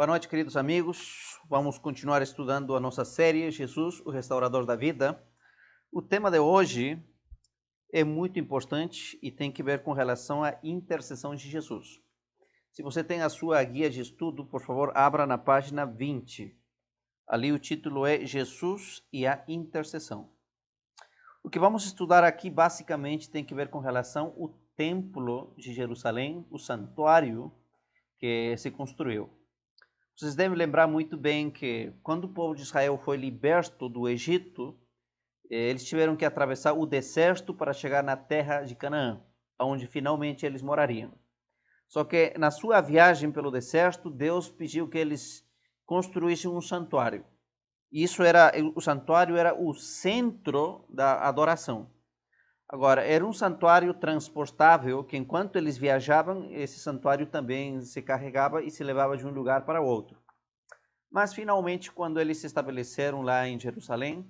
Boa noite, queridos amigos. Vamos continuar estudando a nossa série Jesus, o Restaurador da Vida. O tema de hoje é muito importante e tem que ver com relação à intercessão de Jesus. Se você tem a sua guia de estudo, por favor, abra na página 20. Ali o título é Jesus e a intercessão. O que vamos estudar aqui basicamente tem que ver com relação ao templo de Jerusalém, o santuário que se construiu. Vocês devem lembrar muito bem que quando o povo de Israel foi liberto do Egito, eles tiveram que atravessar o deserto para chegar na terra de Canaã, onde finalmente eles morariam. Só que na sua viagem pelo deserto, Deus pediu que eles construíssem um santuário. O santuário era o centro da adoração. Agora, era um santuário transportável que enquanto eles viajavam, esse santuário também se carregava e se levava de um lugar para outro. Mas finalmente, quando eles se estabeleceram lá em Jerusalém,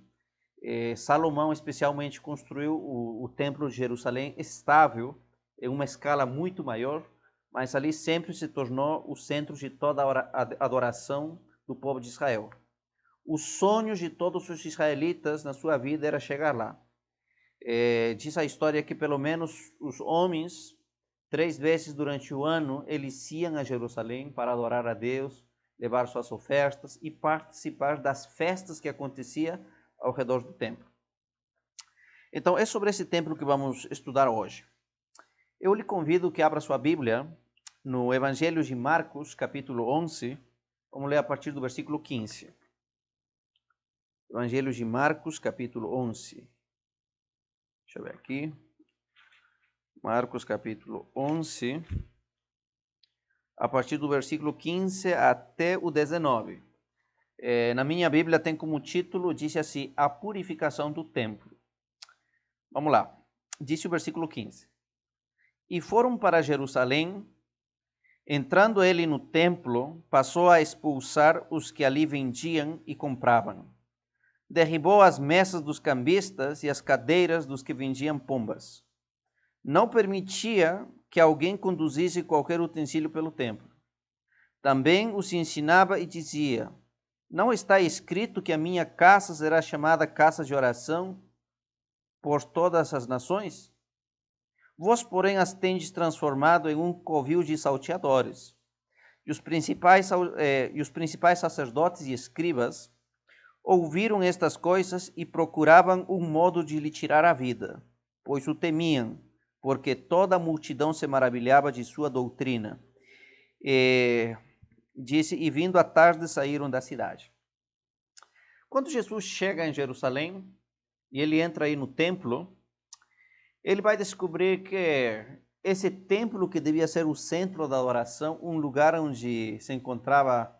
Salomão especialmente construiu o templo de Jerusalém estável, em uma escala muito maior, mas ali sempre se tornou o centro de toda a adoração do povo de Israel. Os sonhos de todos os israelitas na sua vida era chegar lá. Diz a história que pelo menos os homens, 3 vezes durante o ano, eles iam a Jerusalém para adorar a Deus, levar suas ofertas e participar das festas que acontecia ao redor do templo. Então, é sobre esse templo que vamos estudar hoje. Eu lhe convido que abra sua Bíblia no Evangelho de Marcos, capítulo 11. Vamos ler a partir do versículo 15. Evangelho de Marcos, capítulo 11. Deixa eu ver aqui. Marcos, capítulo 11, a partir do versículo 15 até o 19. Na minha Bíblia tem como título, diz assim, a purificação do templo. Vamos lá. Diz o versículo 15. E foram para Jerusalém, entrando ele no templo, passou a expulsar os que ali vendiam e compravam. Derribou as mesas dos cambistas e as cadeiras dos que vendiam pombas. Não permitia que alguém conduzisse qualquer utensílio pelo templo. Também os ensinava e dizia, não está escrito que a minha casa será chamada casa de oração por todas as nações? Vós, porém, as tendes transformado em um covil de salteadores. E os principais sacerdotes e escribas ouviram estas coisas e procuravam um modo de lhe tirar a vida, pois o temiam, porque toda a multidão se maravilhava de sua doutrina. Disse, e vindo à tarde saíram da cidade. Quando Jesus chega em Jerusalém, e ele entra aí no templo, ele vai descobrir que esse templo que devia ser o centro da adoração, um lugar onde se encontrava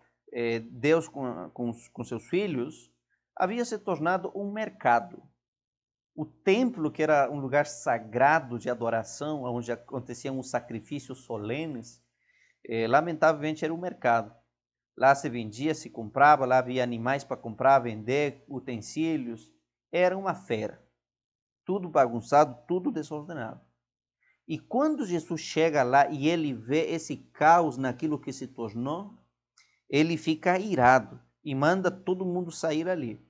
Deus com seus filhos, havia se tornado um mercado. O templo, que era um lugar sagrado de adoração, onde aconteciam os sacrifícios solenes, lamentavelmente era um mercado. Lá se vendia, se comprava, lá havia animais para comprar, vender, utensílios. Era uma feira. Tudo bagunçado, tudo desordenado. E quando Jesus chega lá e ele vê esse caos naquilo que se tornou, ele fica irado e manda todo mundo sair ali.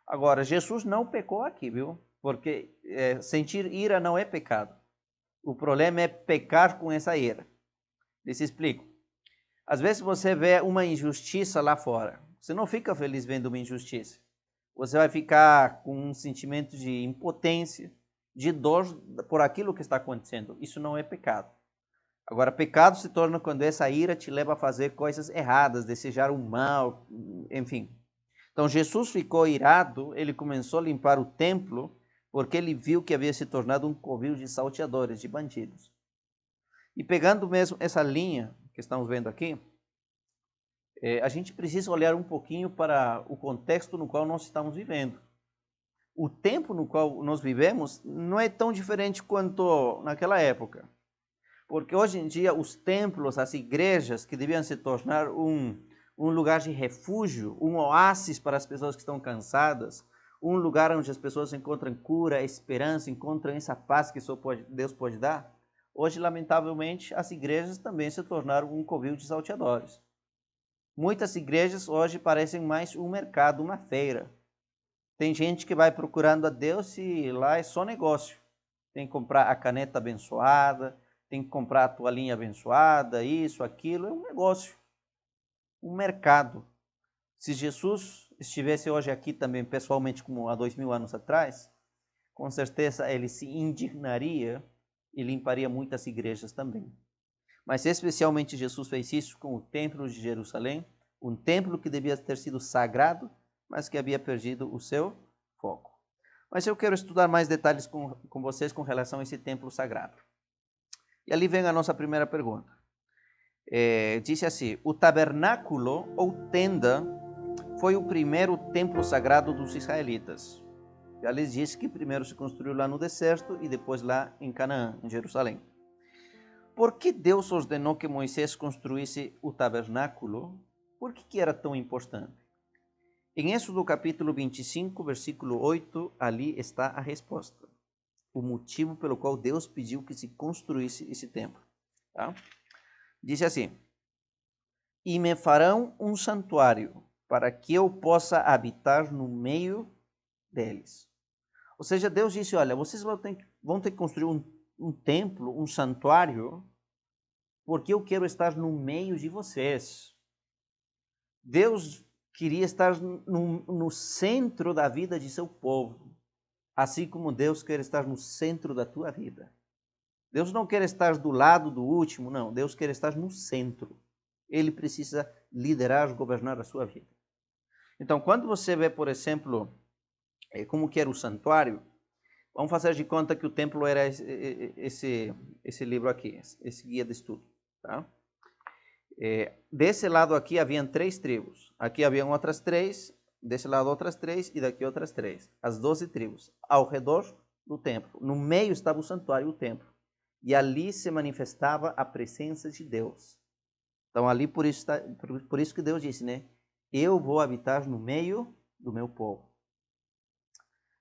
Agora, Jesus não pecou aqui, viu? Porque sentir ira não é pecado. O problema é pecar com essa ira. Lhes explico. Às vezes você vê uma injustiça lá fora. Você não fica feliz vendo uma injustiça. Você vai ficar com um sentimento de impotência, de dor por aquilo que está acontecendo. Isso não é pecado. Agora, pecado se torna quando essa ira te leva a fazer coisas erradas, desejar o mal, enfim. Então, Jesus ficou irado, ele começou a limpar o templo, porque ele viu que havia se tornado um covil de salteadores, de bandidos. E pegando mesmo essa linha que estamos vendo aqui, a gente precisa olhar um pouquinho para o contexto no qual nós estamos vivendo. O tempo no qual nós vivemos não é tão diferente quanto naquela época. Porque hoje em dia os templos, as igrejas, que deviam se tornar um lugar de refúgio, um oásis para as pessoas que estão cansadas, um lugar onde as pessoas encontram cura, esperança, encontram essa paz que só Deus pode dar. Hoje, lamentavelmente, as igrejas também se tornaram um covil de salteadores. Muitas igrejas hoje parecem mais um mercado, uma feira. Tem gente que vai procurando a Deus e lá é só negócio. Tem que comprar a caneta abençoada, tem que comprar a toalhinha abençoada, isso, aquilo, é um negócio, um mercado. Se Jesus estivesse hoje aqui também pessoalmente como há 2000 anos atrás, com certeza ele se indignaria e limparia muitas igrejas também. Mas especialmente Jesus fez isso com o templo de Jerusalém, um templo que devia ter sido sagrado, mas que havia perdido o seu foco. Mas eu quero estudar mais detalhes com vocês com relação a esse templo sagrado. E ali vem a nossa primeira pergunta. Diz assim: o tabernáculo ou tenda foi o primeiro templo sagrado dos israelitas. Já lhes disse que primeiro se construiu lá no deserto e depois lá em Canaã, em Jerusalém. Por que Deus ordenou que Moisés construísse o tabernáculo? Por que era tão importante? Em Êxodo capítulo 25, versículo 8, ali está a resposta. O motivo pelo qual Deus pediu que se construísse esse templo. Tá? Diz assim: e me farão um santuário para que eu possa habitar no meio deles. Ou seja, Deus disse, olha, vocês vão ter que construir um templo, um santuário, porque eu quero estar no meio de vocês. Deus queria estar no centro da vida de seu povo, assim como Deus quer estar no centro da tua vida. Deus não quer estar do lado do último, não. Deus quer estar no centro. Ele precisa liderar, governar a sua vida. Então, quando você vê, por exemplo, como que era o santuário, vamos fazer de conta que o templo era esse livro aqui, esse guia de estudo. Tá? Desse lado aqui haviam 3 tribos. Aqui haviam outras 3, desse lado outras 3 e daqui outras 3. As 12 tribos, ao redor do templo. No meio estava o santuário, o templo. E ali se manifestava a presença de Deus. Então ali por isso que Deus disse, né? Eu vou habitar no meio do meu povo.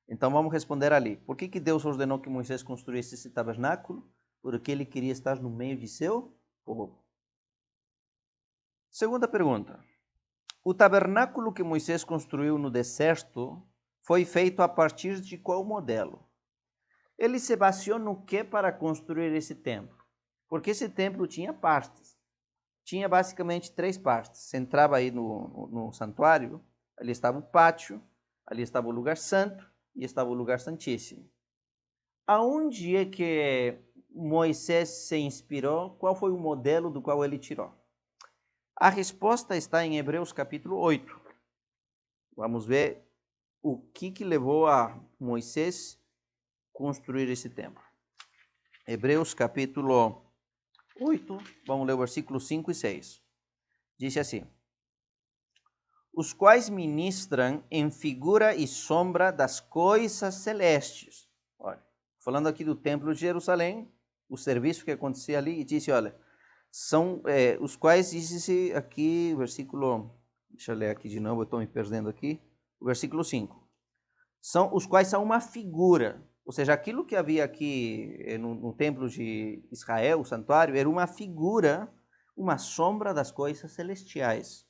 Então vamos responder ali. Por que Deus ordenou que Moisés construísse esse tabernáculo? Porque ele queria estar no meio de seu povo. Segunda pergunta. O tabernáculo que Moisés construiu no deserto foi feito a partir de qual modelo? Ele se baseou no que para construir esse templo? Porque esse templo tinha partes. Tinha basicamente 3 partes. Você entrava aí no santuário, ali estava o pátio, ali estava o lugar santo e estava o lugar santíssimo. Aonde é que Moisés se inspirou? Qual foi o modelo do qual ele tirou? A resposta está em Hebreus capítulo 8. Vamos ver o que levou a Moisés construir esse templo. Hebreus capítulo 8, vamos ler o versículo 5 e 6. Diz assim: os quais ministram em figura e sombra das coisas celestes. Olha, falando aqui do templo de Jerusalém, o serviço que acontecia ali, e disse, olha, são os quais, diz aqui, versículo, deixa eu ler aqui de novo, eu estou me perdendo aqui, o versículo 5. São os quais são uma figura, ou seja, aquilo que havia aqui no templo de Israel, o santuário, era uma figura, uma sombra das coisas celestiais.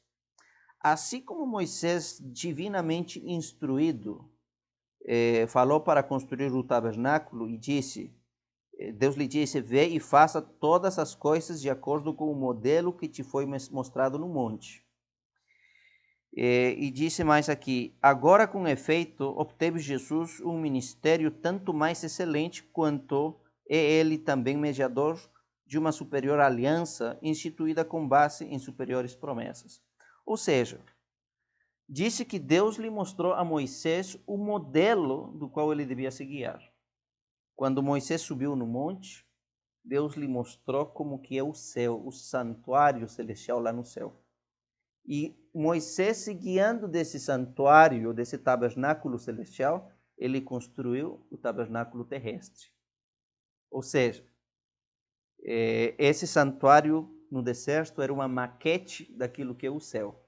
Assim como Moisés, divinamente instruído, falou para construir o tabernáculo e disse, Deus lhe disse, vê e faça todas as coisas de acordo com o modelo que te foi mostrado no monte. E disse mais aqui, agora com efeito obteve Jesus um ministério tanto mais excelente quanto é ele também mediador de uma superior aliança instituída com base em superiores promessas. Ou seja, disse que Deus lhe mostrou a Moisés o modelo do qual ele devia se guiar. Quando Moisés subiu no monte, Deus lhe mostrou como que é o céu, o santuário celestial lá no céu. E Moisés, se guiando desse santuário, desse tabernáculo celestial, ele construiu o tabernáculo terrestre. Ou seja, esse santuário no deserto era uma maquete daquilo que é o céu.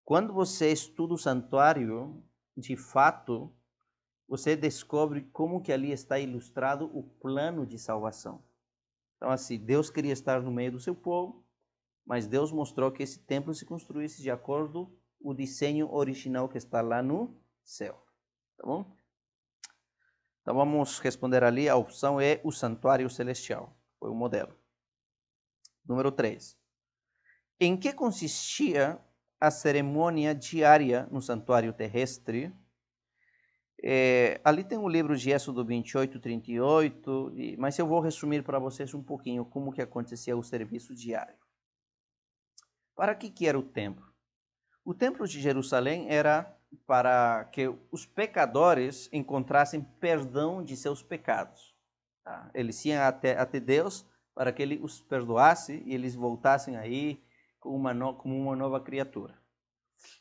Quando você estuda o santuário, de fato, você descobre como que ali está ilustrado o plano de salvação. Então, assim, Deus queria estar no meio do seu povo, mas Deus mostrou que esse templo se construísse de acordo com o desenho original que está lá no céu. Tá bom? Então vamos responder ali, a opção é o santuário celestial, foi o modelo. Número 3. Em que consistia a cerimônia diária no santuário terrestre? Ali tem o livro de Êxodo 28, 38, mas eu vou resumir para vocês um pouquinho como que acontecia o serviço diário. Para que era o templo? O templo de Jerusalém era para que os pecadores encontrassem perdão de seus pecados. Tá? Eles iam até Deus para que Ele os perdoasse e eles voltassem aí como uma nova criatura.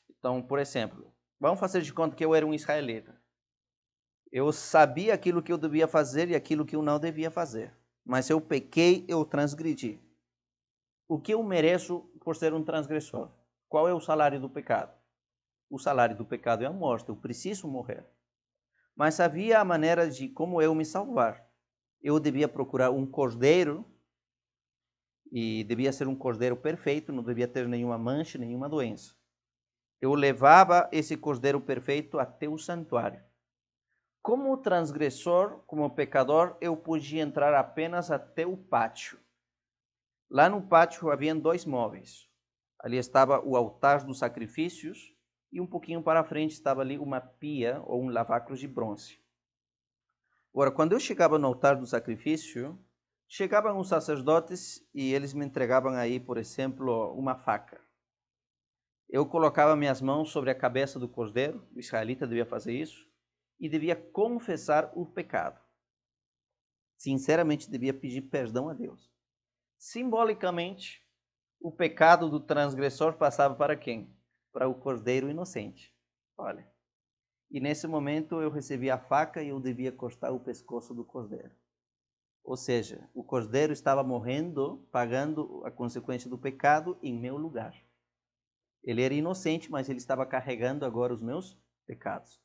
Então, por exemplo, vamos fazer de conta que eu era um israelita. Eu sabia aquilo que eu devia fazer e aquilo que eu não devia fazer. Mas eu pequei, eu transgredi. O que eu mereço por ser um transgressor? Qual é o salário do pecado? O salário do pecado é a morte, eu preciso morrer. Mas havia a maneira de como eu me salvar. Eu devia procurar um cordeiro, e devia ser um cordeiro perfeito, não devia ter nenhuma mancha, nenhuma doença. Eu levava esse cordeiro perfeito até o santuário. Como transgressor, como pecador, eu podia entrar apenas até o pátio. Lá no pátio havia 2 móveis. Ali estava o altar dos sacrifícios e um pouquinho para frente estava ali uma pia ou um lavacro de bronze. Agora, quando eu chegava no altar do sacrifício, chegavam os sacerdotes e eles me entregavam aí, por exemplo, uma faca. Eu colocava minhas mãos sobre a cabeça do cordeiro, o israelita devia fazer isso, e devia confessar o pecado. Sinceramente, devia pedir perdão a Deus. Simbolicamente, o pecado do transgressor passava para quem? Para o cordeiro inocente. Olha, e nesse momento eu recebi a faca e eu devia cortar o pescoço do cordeiro. Ou seja, o cordeiro estava morrendo, pagando a consequência do pecado em meu lugar. Ele era inocente, mas ele estava carregando agora os meus pecados.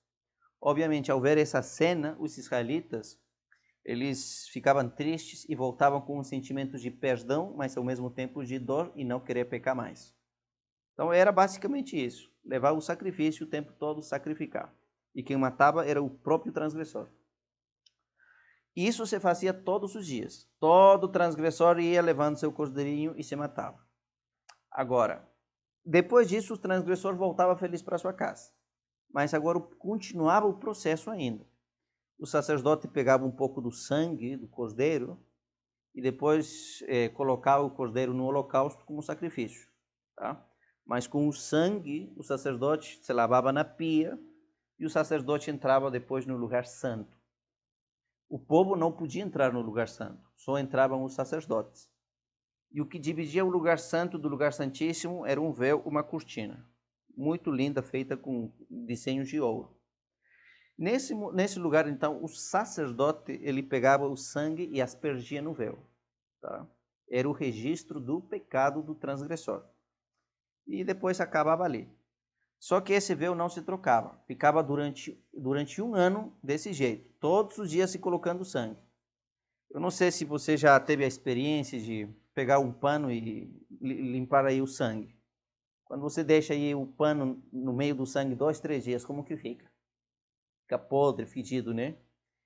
Obviamente, ao ver essa cena, os israelitas, eles ficavam tristes e voltavam com um sentimento de perdão, mas ao mesmo tempo de dor e não querer pecar mais. Então era basicamente isso, levar o sacrifício o tempo todo, sacrificar. E quem matava era o próprio transgressor. Isso se fazia todos os dias. Todo transgressor ia levando seu cordeirinho e se matava. Agora, depois disso, o transgressor voltava feliz para sua casa. Mas agora continuava o processo ainda. O sacerdote pegava um pouco do sangue do cordeiro e depois colocava o cordeiro no holocausto como sacrifício. Tá? Mas com o sangue, o sacerdote se lavava na pia e o sacerdote entrava depois no lugar santo. O povo não podia entrar no lugar santo, só entravam os sacerdotes. E o que dividia o lugar santo do lugar santíssimo era um véu, uma cortina, muito linda, feita com desenhos de ouro. Nesse lugar, então, o sacerdote ele pegava o sangue e aspergia no véu. Tá? Era o registro do pecado do transgressor. E depois acabava ali. Só que esse véu não se trocava. Ficava durante 1 ano desse jeito. Todos os dias se colocando sangue. Eu não sei se você já teve a experiência de pegar um pano e limpar aí o sangue. Quando você deixa aí o pano no meio do sangue 2, 3 dias, como que fica? Fica podre, fedido, né?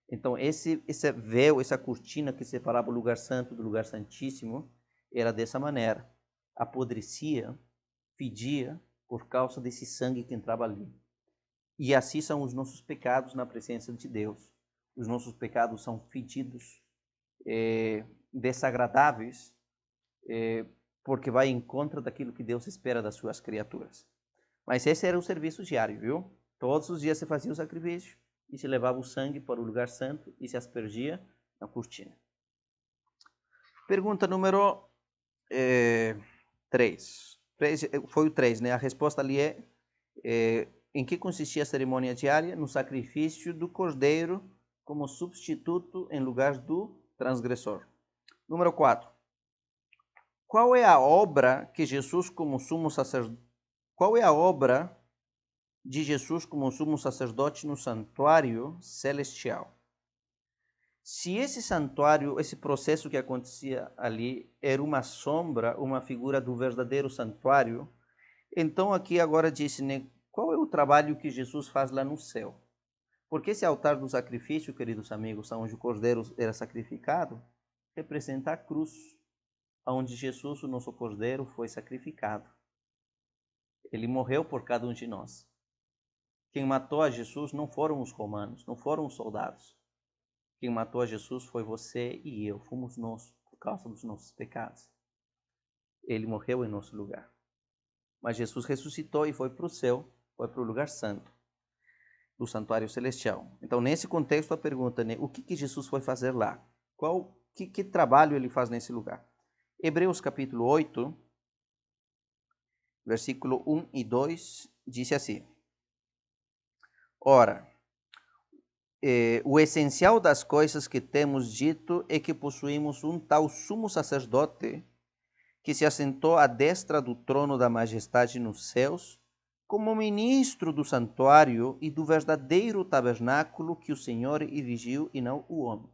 Então esse véu, essa cortina que separava o lugar santo do lugar santíssimo, era dessa maneira. Apodrecia, fedia por causa desse sangue que entrava ali. E assim são os nossos pecados na presença de Deus. Os nossos pecados são fedidos, desagradáveis, porque vai em contra daquilo que Deus espera das suas criaturas. Mas esse era o serviço diário, viu? Todos os dias se fazia o sacrifício e se levava o sangue para o lugar santo e se aspergia na cortina. Pergunta número 3. Foi o 3, né? A resposta ali é em que consistia a cerimônia diária? No sacrifício do cordeiro como substituto em lugar do transgressor. Número 4. Qual é a obra que Jesus como sumo sacerdote? Qual é a obra de Jesus como sumo sacerdote no santuário celestial? Se esse santuário, esse processo que acontecia ali, era uma sombra, uma figura do verdadeiro santuário, então aqui agora disse, né, qual é o trabalho que Jesus faz lá no céu? Porque esse altar do sacrifício, queridos amigos, onde o cordeiro era sacrificado, representa a cruz, onde Jesus, o nosso cordeiro, foi sacrificado. Ele morreu por cada um de nós. Quem matou a Jesus não foram os romanos, não foram os soldados. Quem matou a Jesus foi você e eu, fomos nós, por causa dos nossos pecados. Ele morreu em nosso lugar. Mas Jesus ressuscitou e foi para o céu, foi para o lugar santo, do santuário celestial. Então, nesse contexto, a pergunta, né, o que Jesus foi fazer lá? Que trabalho ele faz nesse lugar? Hebreus capítulo 8, versículo 1 e 2, diz assim: Ora, o essencial das coisas que temos dito é que possuímos um tal sumo sacerdote que se assentou à destra do trono da majestade nos céus, como ministro do santuário e do verdadeiro tabernáculo que o Senhor erigiu e não o homem.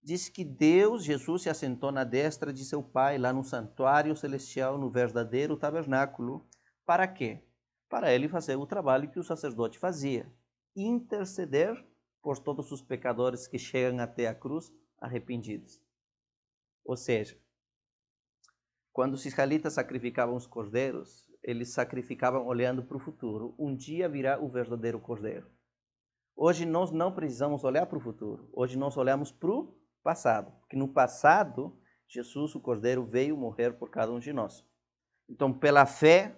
Diz que Deus, Jesus, se assentou na destra de seu Pai, lá no santuário celestial, no verdadeiro tabernáculo. Para quê? Para ele fazer o trabalho que o sacerdote fazia: interceder por todos os pecadores que chegam até a cruz arrependidos. Ou seja, quando os israelitas sacrificavam os cordeiros, eles sacrificavam olhando para o futuro. Um dia virá o verdadeiro cordeiro. Hoje nós não precisamos olhar para o futuro. Hoje nós olhamos para o passado. Porque no passado, Jesus, o cordeiro, veio morrer por cada um de nós. Então, pela fé,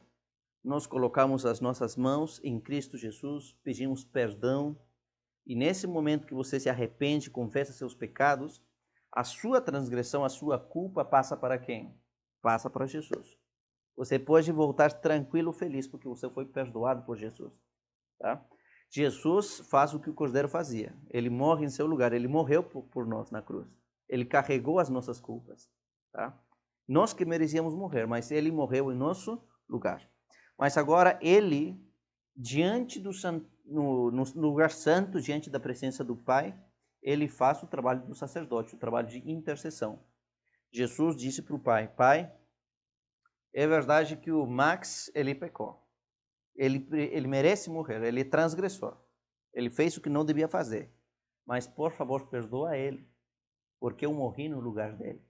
nós colocamos as nossas mãos em Cristo Jesus, pedimos perdão. E nesse momento que você se arrepende, confessa seus pecados, a sua transgressão, a sua culpa passa para quem? Passa para Jesus. Você pode voltar tranquilo, feliz, porque você foi perdoado por Jesus. Tá? Jesus faz o que o cordeiro fazia. Ele morre em seu lugar. Ele morreu por nós na cruz. Ele carregou as nossas culpas. Tá? Nós que merecíamos morrer, mas ele morreu em nosso lugar. Mas agora ele, diante do no lugar santo, diante da presença do Pai, ele faz o trabalho do sacerdote, o trabalho de intercessão. Jesus disse para o Pai: Pai, é verdade que o Max, ele pecou. Ele merece morrer, ele é transgressor. Ele fez o que não devia fazer. Mas, por favor, perdoa ele, porque eu morri no lugar dele.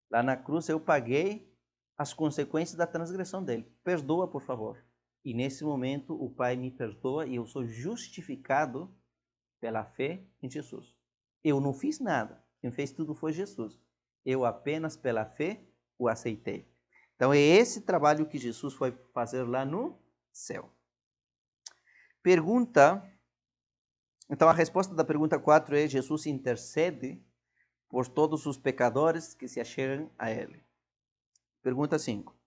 Lá na cruz eu paguei as consequências da transgressão dele. Perdoa, por favor. E nesse momento o Pai me perdoa e eu sou justificado pela fé em Jesus. Eu não fiz nada. Quem fez tudo foi Jesus. Eu apenas pela fé o aceitei. Então é esse trabalho que Jesus foi fazer lá no céu. Então a resposta da pergunta 4 é: Jesus intercede por todos os pecadores que se achegam a ele. Pergunta 5.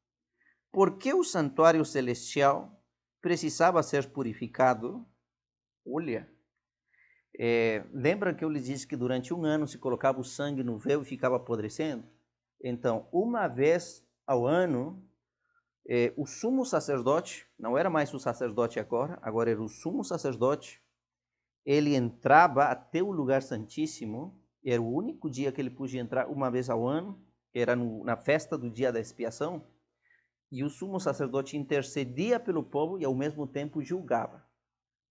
Por que o santuário celestial precisava ser purificado? Olha, lembra que eu lhes disse que durante um ano se colocava o sangue no véu e ficava apodrecendo? Então, uma vez ao ano, o sumo sacerdote, não era mais o sacerdote agora era o sumo sacerdote, ele entrava até o lugar santíssimo, era o único dia que ele podia entrar uma vez ao ano, era na festa do dia da expiação, e o sumo sacerdote intercedia pelo povo e ao mesmo tempo julgava.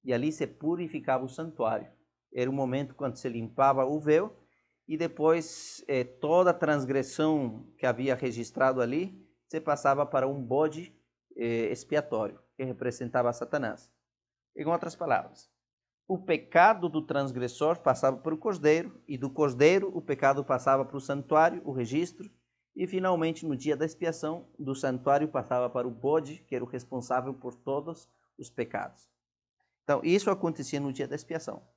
E ali se purificava o santuário. Era o momento quando se limpava o véu e depois toda a transgressão que havia registrado ali se passava para um bode expiatório, que representava Satanás. Em outras palavras, o pecado do transgressor passava para o cordeiro, e do cordeiro o pecado passava para o santuário, o registro, e finalmente no dia da expiação, do santuário passava para o bode, que era o responsável por todos os pecados. Então, isso acontecia no dia da expiação.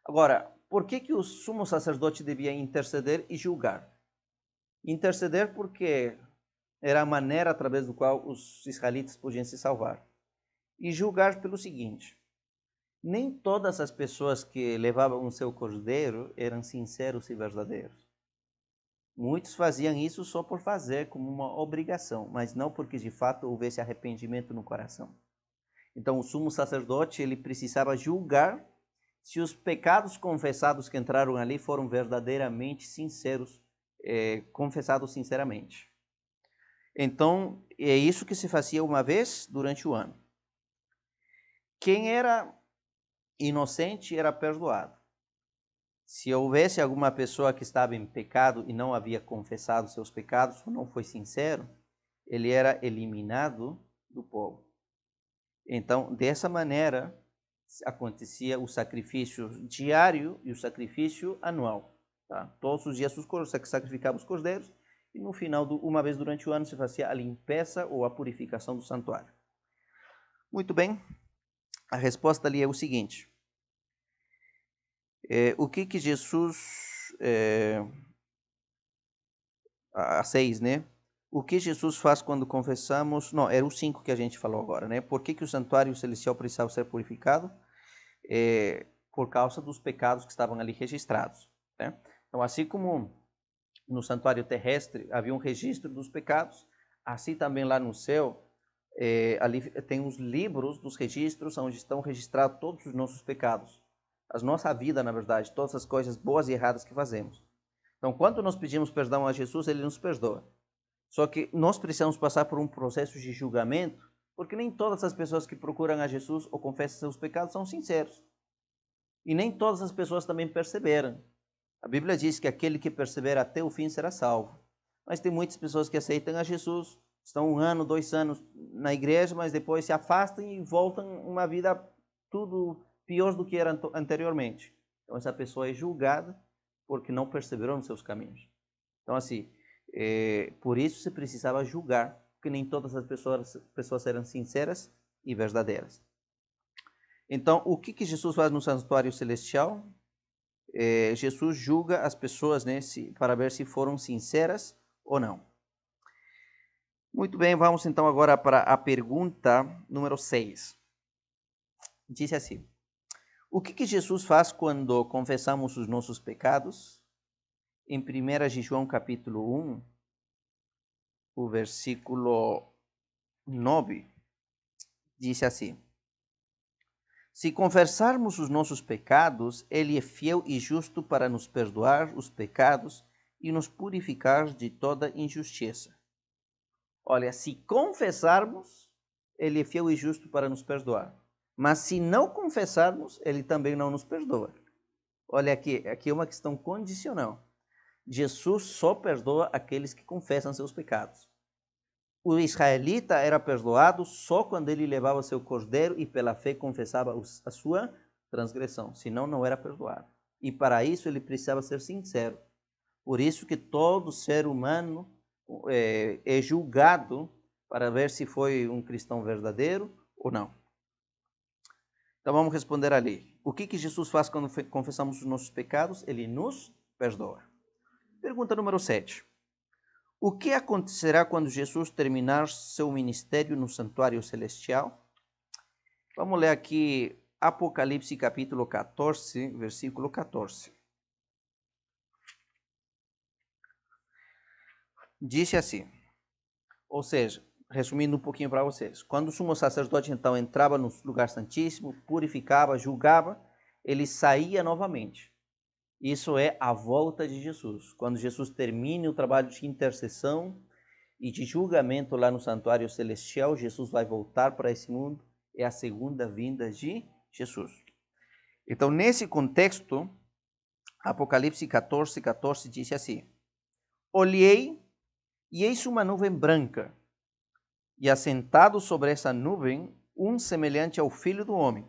Agora, por que o sumo sacerdote devia interceder e julgar? Interceder porque era a maneira através do qual os israelitas podiam se salvar. E julgar pelo seguinte: nem todas as pessoas que levavam o seu cordeiro eram sinceros e verdadeiros. Muitos faziam isso só por fazer, como uma obrigação, mas não porque de fato houvesse arrependimento no coração. Então o sumo sacerdote ele precisava julgar se os pecados confessados que entraram ali foram verdadeiramente sinceros, confessados sinceramente. Então, é isso que se fazia uma vez durante o ano. Quem era inocente era perdoado. Se houvesse alguma pessoa que estava em pecado e não havia confessado seus pecados, ou não foi sincero, ele era eliminado do povo. Então, dessa maneira, acontecia o sacrifício diário e o sacrifício anual. Tá? Todos os dias sacrificavam os cordeiros e no final, uma vez durante o ano, se fazia a limpeza ou a purificação do santuário. Muito bem, a resposta ali é o seguinte. O que Jesus... a 6, né? O que Jesus faz quando confessamos... Não, era o 5 que a gente falou agora, né? Por que o santuário celestial precisava ser purificado? Por causa dos pecados que estavam ali registrados, né? Então, assim como no santuário terrestre havia um registro dos pecados, assim também lá no céu, ali tem os livros dos registros onde estão registrados todos os nossos pecados. A nossa vida, na verdade, todas as coisas boas e erradas que fazemos. Então, quando nós pedimos perdão a Jesus, ele nos perdoa. Só que nós precisamos passar por um processo de julgamento, porque nem todas as pessoas que procuram a Jesus ou confessam seus pecados são sinceros. E nem todas as pessoas também perseveram. A Bíblia diz que aquele que persevera até o fim será salvo. Mas tem muitas pessoas que aceitam a Jesus, estão 1 ano, 2 anos na igreja, mas depois se afastam e voltam uma vida tudo pior do que era anteriormente. Então essa pessoa é julgada porque não perseverou nos seus caminhos. Então assim, por isso se precisava julgar, porque nem todas as pessoas eram sinceras e verdadeiras. Então, o que Jesus faz no santuário celestial? Jesus julga as pessoas, né, para ver se foram sinceras ou não. Muito bem, vamos então agora para a pergunta número 6. Diz assim: o que Jesus faz quando confessamos os nossos pecados? Em 1 de João capítulo 1, o versículo 9, diz assim: se confessarmos os nossos pecados, ele é fiel e justo para nos perdoar os pecados e nos purificar de toda injustiça. Olha, se confessarmos, ele é fiel e justo para nos perdoar. Mas se não confessarmos, ele também não nos perdoa. Olha aqui é uma questão condicional. Jesus só perdoa aqueles que confessam seus pecados. O israelita era perdoado só quando ele levava seu cordeiro e pela fé confessava a sua transgressão, senão não era perdoado. E para isso ele precisava ser sincero. Por isso que todo ser humano é julgado para ver se foi um cristão verdadeiro ou não. Então vamos responder ali. O que Jesus faz quando confessamos os nossos pecados? Ele nos perdoa. Pergunta número 7. O que acontecerá quando Jesus terminar seu ministério no santuário celestial? Vamos ler aqui Apocalipse capítulo 14, versículo 14. Disse assim, ou seja, resumindo um pouquinho para vocês, quando o sumo sacerdote então entrava no lugar santíssimo, purificava, julgava, ele saía novamente. Isso é a volta de Jesus. Quando Jesus termine o trabalho de intercessão e de julgamento lá no santuário celestial, Jesus vai voltar para esse mundo. É a segunda vinda de Jesus. Então, nesse contexto, Apocalipse 14, 14 diz assim: olhei e eis uma nuvem branca, e assentado sobre essa nuvem, um semelhante ao Filho do Homem.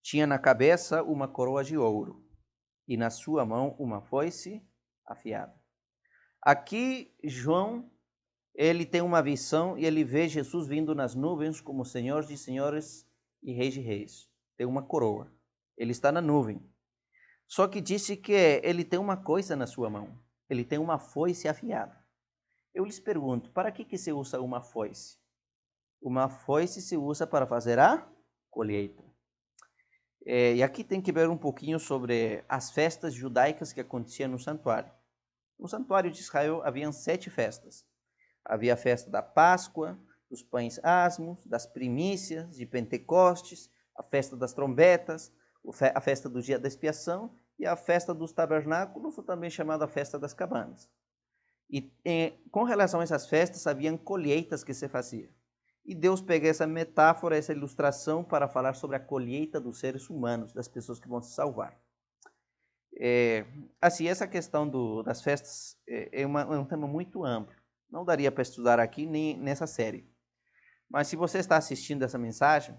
Tinha na cabeça uma coroa de ouro, e na sua mão uma foice afiada. Aqui, João, ele tem uma visão e ele vê Jesus vindo nas nuvens como Senhor de senhores e Rei de reis. Tem uma coroa. Ele está na nuvem. Só que disse que ele tem uma coisa na sua mão. Ele tem uma foice afiada. Eu lhes pergunto, para que se usa uma foice? Uma foice se usa para fazer a colheita. E aqui tem que ver um pouquinho sobre as festas judaicas que aconteciam no santuário. No santuário de Israel haviam 7 festas. Havia a festa da Páscoa, dos pães asmos, das primícias, de Pentecostes, a festa das trombetas, a festa do dia da expiação e a festa dos tabernáculos, ou também chamada a festa das cabanas. E com relação a essas festas, haviam colheitas que se faziam. E Deus pega essa metáfora, essa ilustração, para falar sobre a colheita dos seres humanos, das pessoas que vão se salvar. Assim, essa questão das festas é um tema muito amplo. Não daria para estudar aqui nem nessa série. Mas se você está assistindo essa mensagem,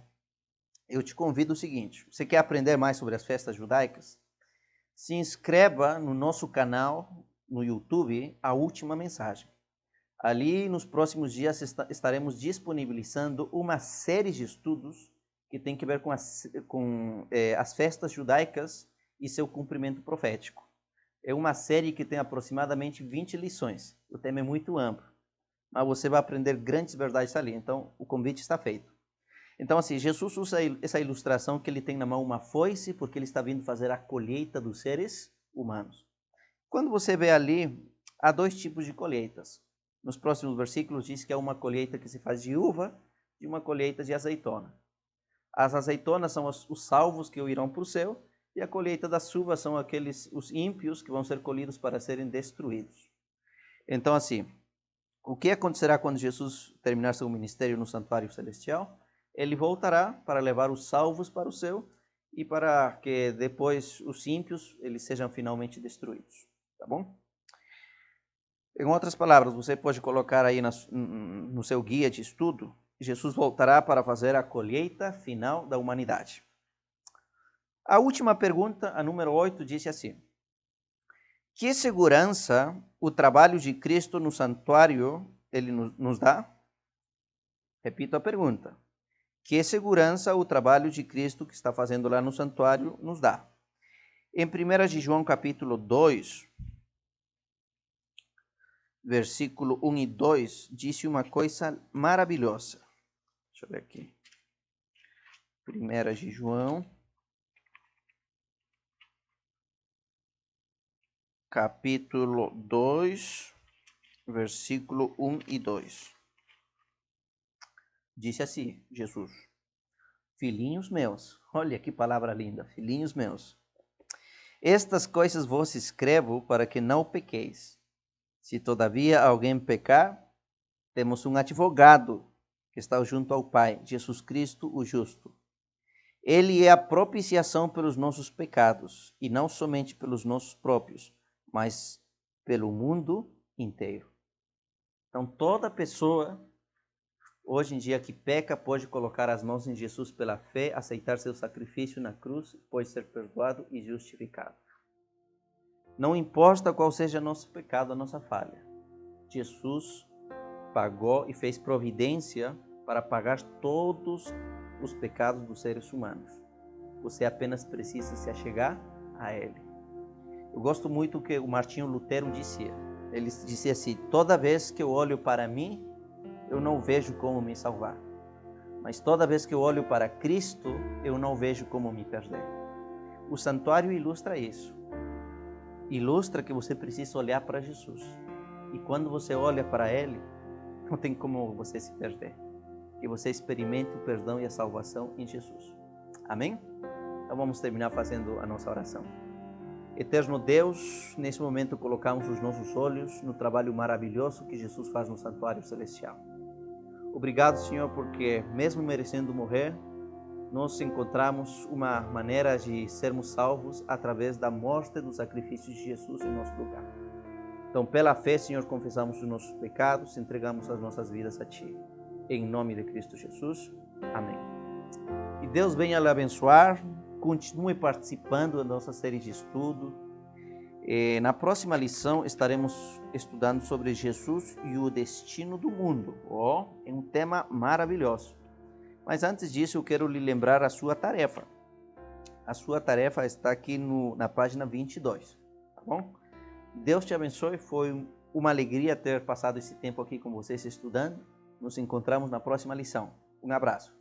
eu te convido o seguinte: você quer aprender mais sobre as festas judaicas? Se inscreva no nosso canal no YouTube, A Última Mensagem. Ali, nos próximos dias, estaremos disponibilizando uma série de estudos que tem que ver com as festas judaicas e seu cumprimento profético. É uma série que tem aproximadamente 20 lições. O tema é muito amplo, mas você vai aprender grandes verdades ali. Então, o convite está feito. Então, assim, Jesus usa essa ilustração que ele tem na mão uma foice, porque ele está vindo fazer a colheita dos seres humanos. Quando você vê ali, há dois tipos de colheitas. Nos próximos versículos diz que é uma colheita que se faz de uva e uma colheita de azeitona. As azeitonas são os salvos que irão para o céu, e a colheita das uvas são os ímpios que vão ser colhidos para serem destruídos. Então, assim, o que acontecerá quando Jesus terminar seu ministério no santuário celestial? Ele voltará para levar os salvos para o céu e para que depois os ímpios eles sejam finalmente destruídos. Tá bom? Em outras palavras, você pode colocar aí no seu guia de estudo: Jesus voltará para fazer a colheita final da humanidade. A última pergunta, a número 8, disse assim: que segurança o trabalho de Cristo no santuário ele nos dá? Repito a pergunta: que segurança o trabalho de Cristo que está fazendo lá no santuário nos dá? Em 1 de João capítulo 2, versículo 1 e 2, disse uma coisa maravilhosa. Deixa eu ver aqui. 1 de João, capítulo 2, versículo 1 e 2. Disse assim, Jesus: filhinhos meus, olha que palavra linda, filhinhos meus, estas coisas vos escrevo para que não pequeis. Se todavia alguém pecar, temos um advogado que está junto ao Pai, Jesus Cristo, o justo. Ele é a propiciação pelos nossos pecados, e não somente pelos nossos próprios, mas pelo mundo inteiro. Então, toda pessoa, hoje em dia, que peca, pode colocar as mãos em Jesus pela fé, aceitar seu sacrifício na cruz, pode ser perdoado e justificado. Não importa qual seja nosso pecado, a nossa falha. Jesus pagou e fez providência para pagar todos os pecados dos seres humanos. Você apenas precisa se achegar a Ele. Eu gosto muito do que o Martinho Lutero dizia. Ele dizia assim: toda vez que eu olho para mim, eu não vejo como me salvar. Mas toda vez que eu olho para Cristo, eu não vejo como me perder. O santuário ilustra isso. Ilustra que você precisa olhar para Jesus. E quando você olha para Ele, não tem como você se perder. Que você experimente o perdão e a salvação em Jesus. Amém? Então vamos terminar fazendo a nossa oração. Eterno Deus, nesse momento colocamos os nossos olhos no trabalho maravilhoso que Jesus faz no santuário celestial. Obrigado, Senhor, porque mesmo merecendo morrer, nós encontramos uma maneira de sermos salvos através da morte e do sacrifício de Jesus em nosso lugar. Então, pela fé, Senhor, confessamos os nossos pecados, entregamos as nossas vidas a Ti. Em nome de Cristo Jesus. Amém. E Deus venha lhe abençoar. Continue participando da nossa série de estudo. Na próxima lição estaremos estudando sobre Jesus e o destino do mundo. É um tema maravilhoso. Mas antes disso, eu quero lhe lembrar a sua tarefa. A sua tarefa está aqui na página 22, tá bom? Deus te abençoe, foi uma alegria ter passado esse tempo aqui com vocês estudando. Nos encontramos na próxima lição. Um abraço.